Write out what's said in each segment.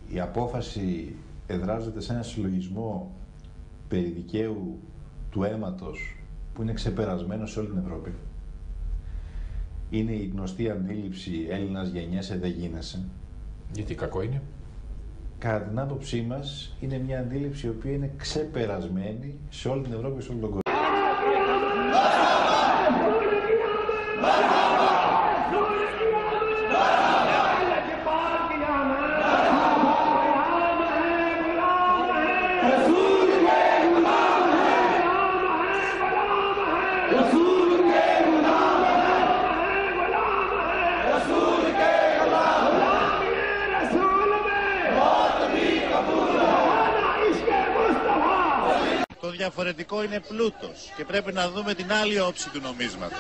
Η απόφαση εδράζεται σε ένα συλλογισμό περί δικαίου του αίματος που είναι ξεπερασμένο σε όλη την Ευρώπη. Είναι η γνωστή αντίληψη Έλληνας γεννιέσαι δεν γίνεσαι. Γιατί κακό είναι? Κατά την άποψή μας είναι μια αντίληψη η οποία είναι ξεπερασμένη σε όλη την Ευρώπη και σε όλο τον κόσμο. Το διαφορετικό είναι πλούτος και πρέπει να δούμε την άλλη όψη του νομίσματος.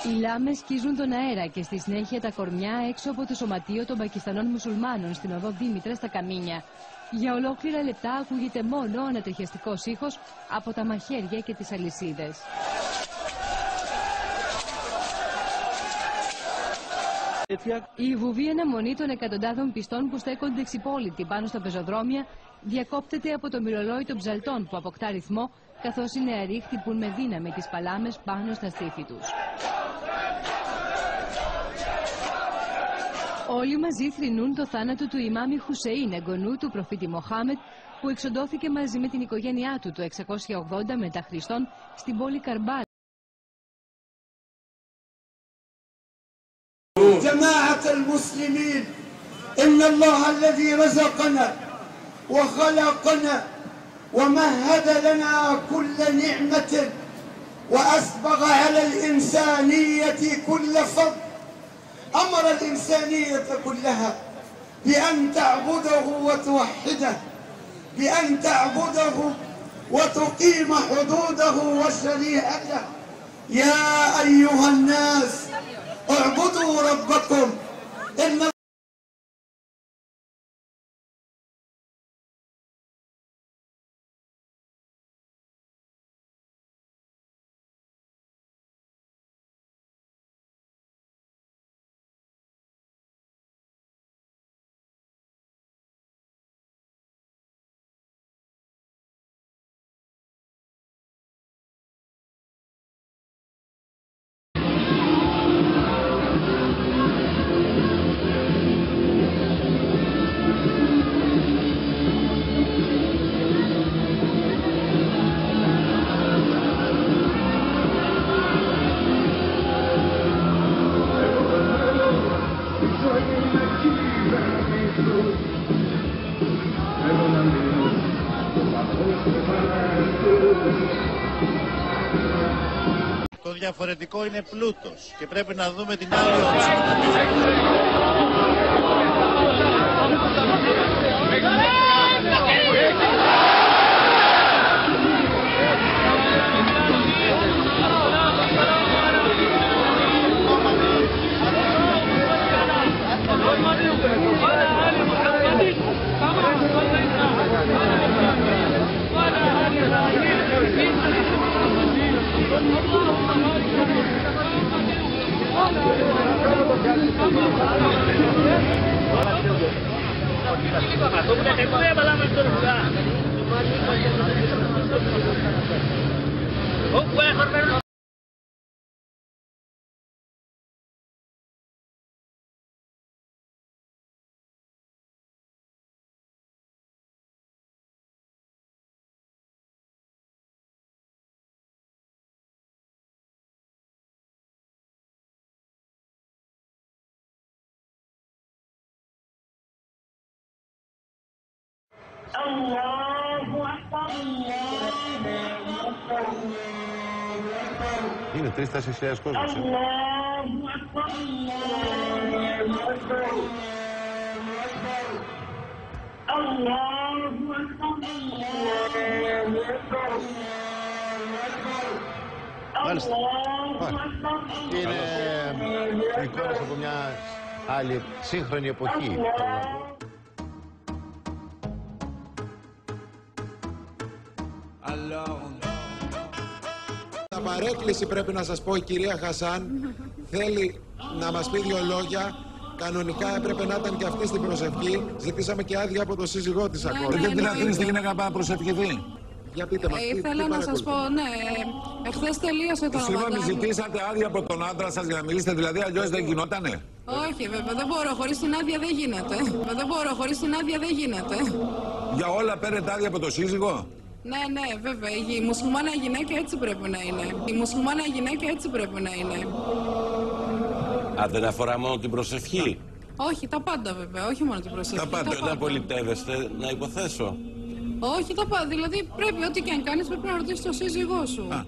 Οι λάμες σκίζουν τον αέρα και στη συνέχεια τα κορμιά έξω από το σωματείο των Πακιστανών μουσουλμάνων στην οδό Δήμητρα στα Καμίνια. Για ολόκληρα λεπτά ακούγεται μόνο ο ανατριχιαστικός ήχος από τα μαχαίρια και τις αλυσίδες. Η βουβή αναμονή των εκατοντάδων πιστών που στέκονται εξυπόλοιτοι πάνω στα πεζοδρόμια διακόπτεται από το μυρολόι των ψαλτών που αποκτά ρυθμό, καθώς οι νεαροί χτυπούν με δύναμη τις παλάμες πάνω στα στήθη τους. Όλοι μαζί θρηνούν το θάνατο του Ιμάμι Χουσεΐν, εγγονού του προφήτη Μοχάμετ, που εξοντώθηκε μαζί με την οικογένειά του το 680 μετά Χριστόν στην πόλη Καρμπάλα. جماعة المسلمين إن الله الذي رزقنا وخلقنا ومهد لنا كل نعمة وأسبغ على الإنسانية كل فضل أمر الإنسانية كلها بأن تعبده وتوحده بأن تعبده وتقيم حدوده وشريعته يا أيها الناس اعبدوا ربكم إن Το διαφορετικό είναι πλούτος και πρέπει να δούμε την άλλη όψη του νομίσματος. Είναι 3-4 χιλιάδες κόσμος. Μάλιστα. Είναι εικόνες από μια άλλη σύγχρονη εποχή. Τα παρέκκληση πρέπει να σας πω, η κυρία Χασάν θέλει να μας πει 2 λόγια. Κανονικά έπρεπε να ήταν και αυτή στην προσευχή. Ζητήσαμε και άδεια από τον σύζυγό της ακόμα. Δεν την αφήνει τη γυναίκα να πάει να προσευχηθεί. Για πείτε μας, ήθελα να σας πω, ναι, εχθές τελείωσε το Συγγνώμη, Ραμαδάν. ζητήσατε άδεια από τον άντρα σας για να μιλήσετε, δηλαδή αλλιώς δεν γινότανε. Όχι, βέβαια, δεν μπορώ, χωρίς την άδεια δεν γίνεται. Δεν μπορώ, χωρίς την άδεια δεν γίνεται. Για όλα παίρνετε άδεια από τον σύζυγο. Ναι, βέβαια, η μουσουλμάνα γυναίκα έτσι πρέπει να είναι. Η μουσουλμάνα γυναίκα έτσι πρέπει να είναι. Α, δεν αφορά μόνο την προσευχή. Όχι, τα πάντα βέβαια, όχι μόνο την προσευχή. Τα πάντα, όταν πολιτεύεστε, να υποθέσω. Όχι, τα πάντα, δηλαδή πρέπει ό,τι και αν κάνεις πρέπει να ρωτήσεις τον σύζυγό σου.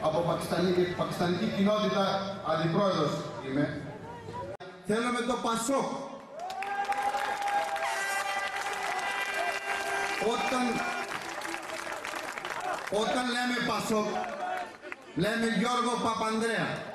Από πακιστανική κοινότητα, αντιπρόεδρος είμαι. Θέλουμε το Πασόκ. Όταν λέμε Πασόκ, λέμε Γιώργο Παπανδρέα.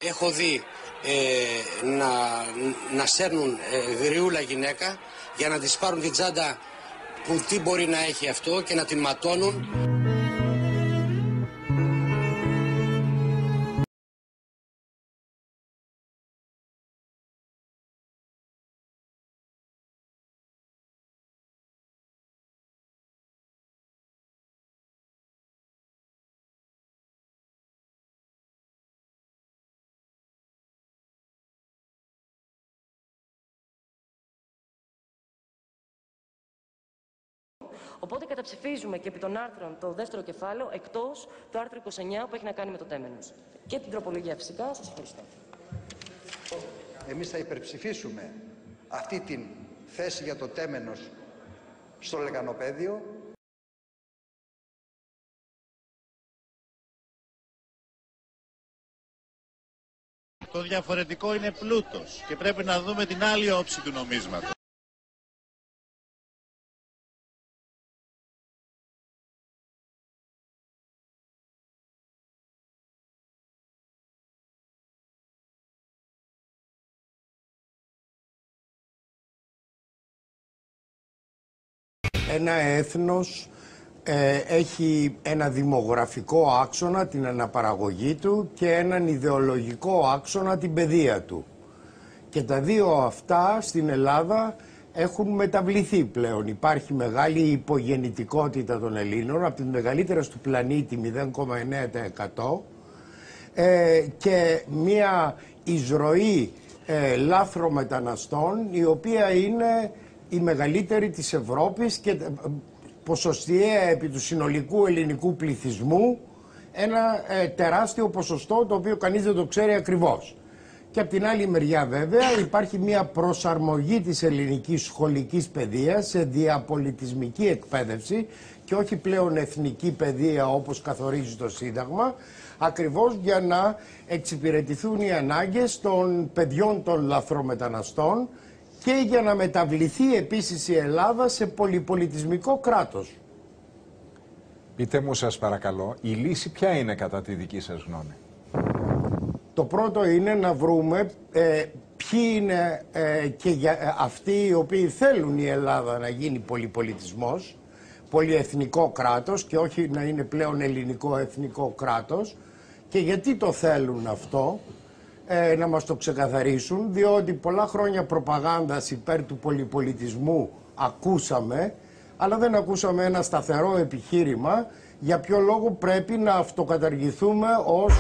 Έχω δει να σέρνουν γριούλα γυναίκα για να της πάρουν την τσάντα που τι μπορεί να έχει αυτό και να την ματώνουν. Οπότε καταψηφίζουμε και επί των άρθρων το δεύτερο κεφάλαιο, εκτός του άρθρου 29 που έχει να κάνει με το τέμενος. Και την τροπολογία φυσικά. Σας ευχαριστώ. Εμείς θα υπερψηφίσουμε αυτή την θέση για το τέμενος στο λεκανοπέδιο. Το διαφορετικό είναι πλούτος και πρέπει να δούμε την άλλη όψη του νομίσματος. Ένα έθνος έχει ένα δημογραφικό άξονα, την αναπαραγωγή του, και έναν ιδεολογικό άξονα, την παιδεία του. Και τα δύο αυτά στην Ελλάδα έχουν μεταβληθεί πλέον. Υπάρχει μεγάλη υπογεννητικότητα των Ελλήνων, από τις μεγαλύτερες του πλανήτη 0,9%, και μία εισρωή λάθρομεταναστών, η οποία είναι η μεγαλύτερη της Ευρώπης, και ποσοστιαία επί του συνολικού ελληνικού πληθυσμού ένα τεράστιο ποσοστό, το οποίο κανείς δεν το ξέρει ακριβώς. Και από την άλλη μεριά βέβαια υπάρχει μια προσαρμογή της ελληνικής σχολικής παιδείας σε διαπολιτισμική εκπαίδευση και όχι πλέον εθνική παιδεία όπως καθορίζει το Σύνταγμα, ακριβώς για να εξυπηρετηθούν οι ανάγκες των παιδιών των λαθρομεταναστών και για να μεταβληθεί επίσης η Ελλάδα σε πολυπολιτισμικό κράτος. Πείτε μου σας παρακαλώ, η λύση ποια είναι κατά τη δική σας γνώμη? Το πρώτο είναι να βρούμε ποιοι είναι αυτοί οι οποίοι θέλουν η Ελλάδα να γίνει πολυπολιτισμός, πολυεθνικό κράτος και όχι να είναι πλέον ελληνικό εθνικό κράτος, και γιατί το θέλουν αυτό, να μας το ξεκαθαρίσουν, διότι πολλά χρόνια προπαγάνδας υπέρ του πολυπολιτισμού ακούσαμε, αλλά δεν ακούσαμε ένα σταθερό επιχείρημα για ποιο λόγο πρέπει να αυτοκαταργηθούμε ως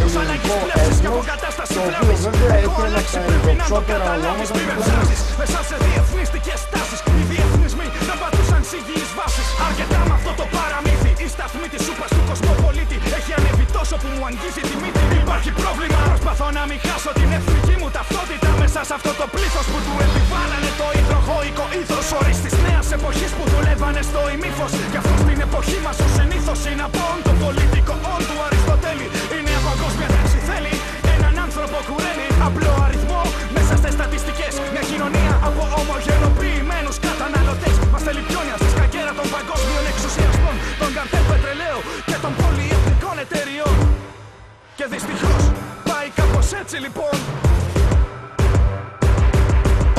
ελληνικό έθνος, το οποίο βέβαια έχει ένα από τα ενδοξότερα ονόματα του κόσμου. Μέσα σε διεθνιστικές τάσεις, οι διεθνισμοί δεν πατούσαν σιγείς βάσεις. Αρκετά με αυτό το παραμύθι, η σταθμή της σούπας του κοσμοπολίτη έχει ανέβει τόσο που μου αγγίζει τη μύτη. Υπάρχει πρόβλημα, προσπαθώ να μην χάσω την εθνική μου ταυτότητα μέσα σε αυτό το πλήθος που του επιβάλλανε το υδροχοϊκό ήθος. Όρις της νέας εποχής που δουλεύανε στο ημίφος. Γι' αυτό στην εποχή μας ο συνήθως είναι απόν το πολιτικό όν του Αριστοτέλη. Η νέα παγκόσμια τάξη θέλει έναν άνθρωπο κουρέλι. Απλό αριθμό μέσα στις στατιστικές. Μια κοινωνία από ομογενοποιημένους καταναλωτές. Μας θέλει πιόνια στη σκακέρα των παγκόσμιων εξουσιαστών, των καρτέλ πετρελαίου και των πολυεθνικών εταιριών. Και δυστυχώς πάει κάπως έτσι λοιπόν.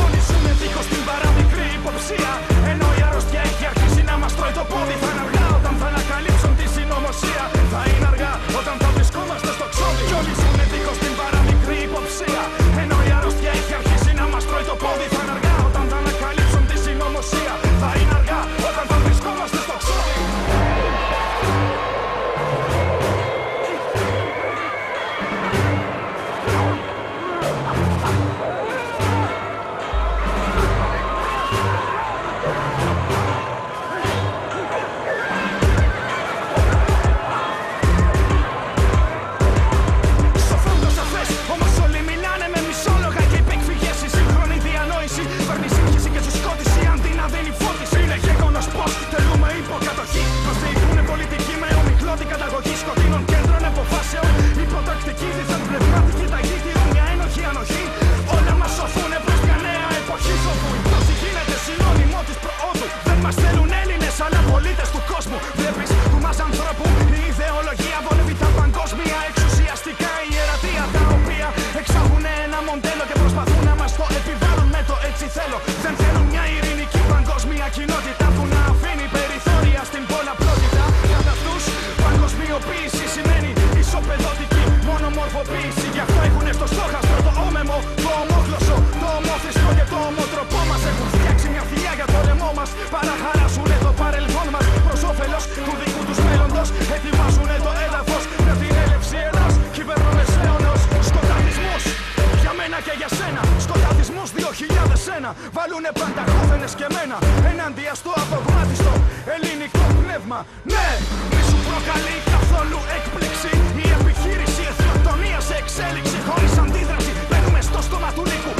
Όλοι ζούμε δίχως την παραμικρή υποψία. Ενώ η αρρώστια έχει αρχίσει να μας τρώει το πόδι. Θα είναι αργά όταν θα ανακαλύψουν τη συνωμοσία. Θα είναι αργά όταν θα βρισκόμαστε στο ξόδι. Κι όλοι ζούμε δίχως την παραμικρή υποψία. Ενώ η αρρώστια έχει αρχίσει να μας τρώει το πόδι. Θα είναι αργά όταν θα ανακαλύψουν τη συνωμοσία. Θα είναι αργά όταν θα βρισκόμαστε στο ξόδι. Βάλουνε πανταχώδενες και μένα ενάντια στο απογμάτιστο ελληνικό πνεύμα. Ναι, μη σου προκαλεί καθόλου έκπληξη η επιχείρηση εθνοκτονίας σε εξέλιξη. Χωρίς αντίδραση μπαίνουμε στο στόμα του λύκου.